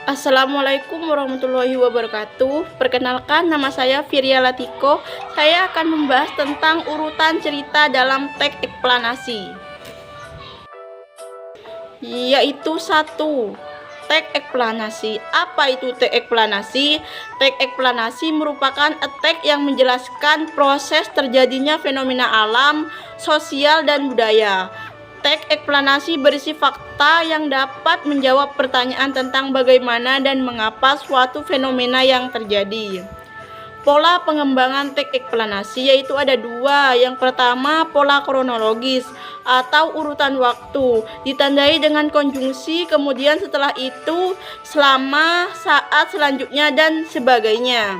Assalamualaikum warahmatullahi wabarakatuh. Perkenalkan, nama saya Firya Latiko. Saya akan membahas tentang urutan cerita dalam teks eksplanasi, yaitu satu, teks eksplanasi. Apa itu teks eksplanasi? Teks eksplanasi merupakan teks yang menjelaskan proses terjadinya fenomena alam, sosial, dan budaya. Teks eksplanasi berisi fakta yang dapat menjawab pertanyaan tentang bagaimana dan mengapa suatu fenomena yang terjadi. Pola pengembangan teks eksplanasi yaitu ada dua. Yang pertama, pola kronologis atau urutan waktu, ditandai dengan konjungsi, kemudian setelah itu, selama, saat, selanjutnya, dan sebagainya.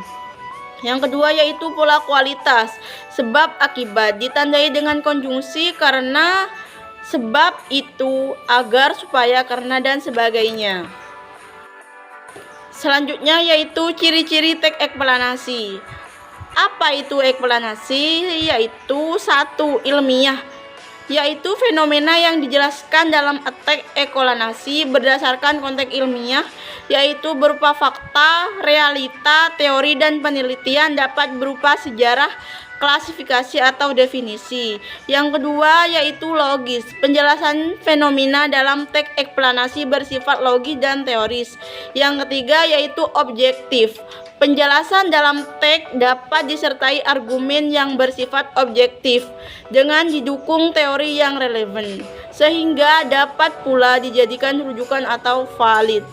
Yang kedua yaitu pola kualitas, sebab akibat, ditandai dengan konjungsi, karena, sebab itu, agar, supaya, karena, dan sebagainya. Selanjutnya yaitu ciri-ciri teks eksplanasi. Apa itu eksplanasi? Yaitu satu, ilmiah, yaitu fenomena yang dijelaskan dalam teks eksplanasi berdasarkan konteks ilmiah, yaitu berupa fakta, realita, teori, dan penelitian, dapat berupa sejarah, klasifikasi, atau definisi. Yang kedua yaitu logis. Penjelasan fenomena dalam teks eksplanasi bersifat logis dan teoris. Yang ketiga yaitu objektif. Penjelasan dalam teks dapat disertai argumen yang bersifat objektif dengan didukung teori yang relevan, sehingga dapat pula dijadikan rujukan atau valid.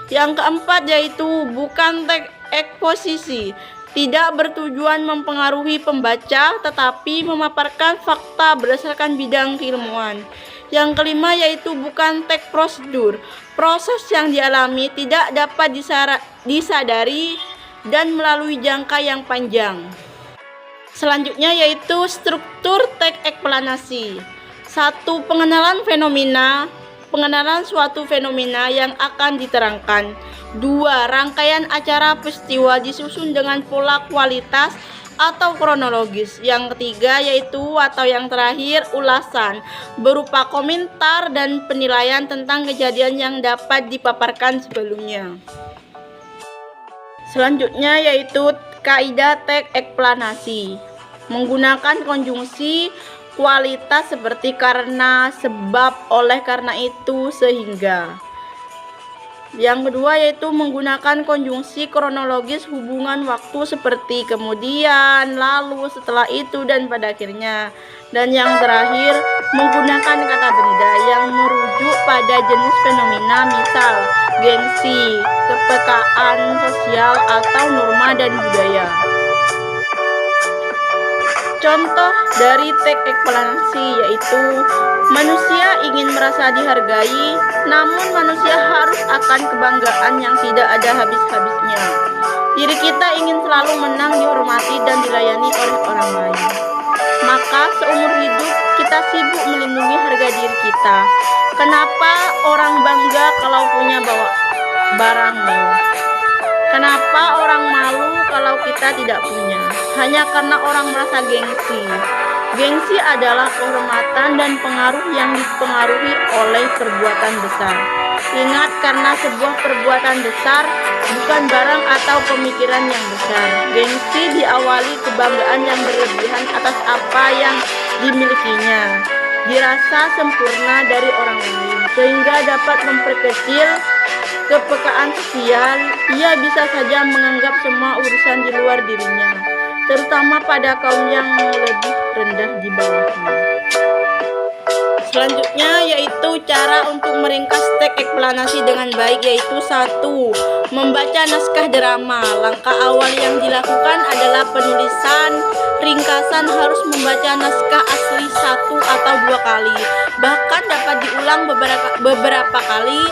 Yang keempat yaitu bukan teks eksposisi. Tidak bertujuan mempengaruhi pembaca, tetapi memaparkan fakta berdasarkan bidang keilmuan. Yang kelima yaitu bukan teks prosedur. Proses yang dialami tidak dapat disadari dan melalui jangka yang panjang. Selanjutnya yaitu struktur teks eksplanasi. Satu, pengenalan fenomena. Pengenalan suatu fenomena yang akan diterangkan. Dua, rangkaian acara peristiwa disusun dengan pola kualitas atau kronologis. Yang ketiga yaitu atau yang terakhir ulasan, berupa komentar dan penilaian tentang kejadian yang dapat dipaparkan sebelumnya. Selanjutnya yaitu kaidah teks eksplanasi. Menggunakan konjungsi kualitas seperti karena, sebab, oleh, karena itu, sehingga. Yang kedua yaitu menggunakan konjungsi kronologis hubungan waktu seperti kemudian, lalu, setelah itu, dan pada akhirnya. Dan yang terakhir menggunakan kata benda yang merujuk pada jenis fenomena, misal gengsi, kepekaan sosial, atau norma dan budaya. Contoh dari teks eksplanasi yaitu manusia ingin merasa dihargai, namun manusia harus akan kebanggaan yang tidak ada habis-habisnya. Diri kita ingin selalu menang, dihormati, dan dilayani oleh orang lain. Maka seumur hidup kita sibuk melindungi harga diri kita. Kenapa orang bangga kalau punya barang mewah? Kenapa orang malu kalau kita tidak punya? Hanya karena orang merasa gengsi. Gengsi adalah kehormatan dan pengaruh yang dipengaruhi oleh perbuatan besar. Ingat, karena sebuah perbuatan besar bukan barang atau pemikiran yang besar. Gengsi diawali kebanggaan yang berlebihan atas apa yang dimilikinya, dirasa sempurna dari orang lain, sehingga dapat memperkecil kepekaan sosial. Ia bisa saja menganggap semua urusan di luar dirinya, terutama pada kaum yang lebih rendah di bawahnya. Selanjutnya yaitu cara untuk meringkas teks eksplanasi dengan baik, yaitu satu, membaca naskah drama. Langkah awal yang dilakukan adalah penulisan ringkasan. Harus membaca naskah asli satu atau dua kali, bahkan dapat diulang beberapa kali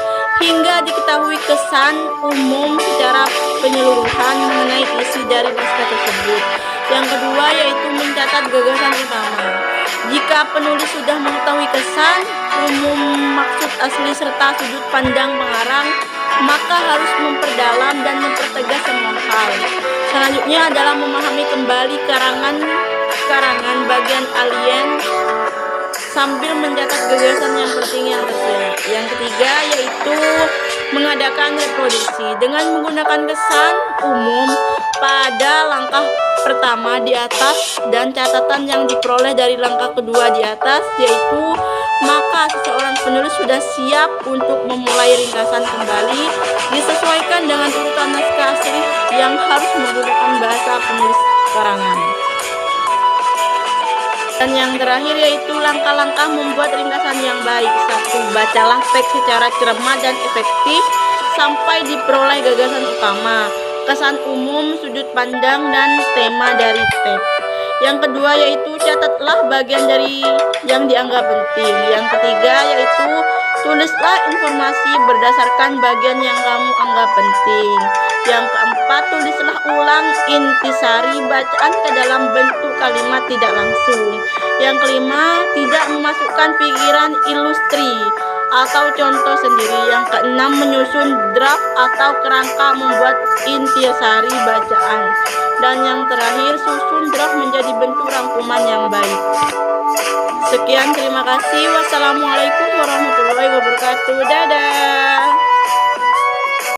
hingga diketahui kesan umum secara penyeluruhan mengenai isi dari naskah tersebut. Yang kedua yaitu mencatat gagasan utama. Jika penulis sudah mengetahui kesan umum, maksud asli, serta sudut pandang pengarang, maka harus memperdalam dan mempertegas semua hal. Selanjutnya adalah memahami kembali karangan bagian alien sambil mencatat gagasan yang penting yang tersirat. Yang ketiga yaitu mengadakan reproduksi dengan menggunakan kesan umum pada langkah pertama di atas dan catatan yang diperoleh dari langkah kedua di atas, yaitu maka seseorang penulis sudah siap untuk memulai ringkasan kembali disesuaikan dengan urutan naskah asli yang harus menggunakan bahasa penulis karangan. Dan yang terakhir yaitu langkah-langkah membuat ringkasan yang baik. 1. Bacalah teks secara cermat dan efektif sampai diperoleh gagasan utama, kesan umum, sudut pandang, dan tema dari teks. Yang kedua yaitu catatlah bagian dari yang dianggap penting. Yang ketiga yaitu tulislah informasi berdasarkan bagian yang kamu anggap penting. Yang keempat, tulislah ulang intisari bacaan ke dalam bentuk kalimat tidak langsung. Yang kelima, tidak memasukkan pikiran ilustri atau contoh sendiri. Yang keenam, menyusun draft atau kerangka membuat intisari bacaan. Dan yang terakhir, susun draft menjadi bentuk rangkuman yang baik. Sekian, terima kasih. Wassalamualaikum warahmatullahi wabarakatuh. Dadah.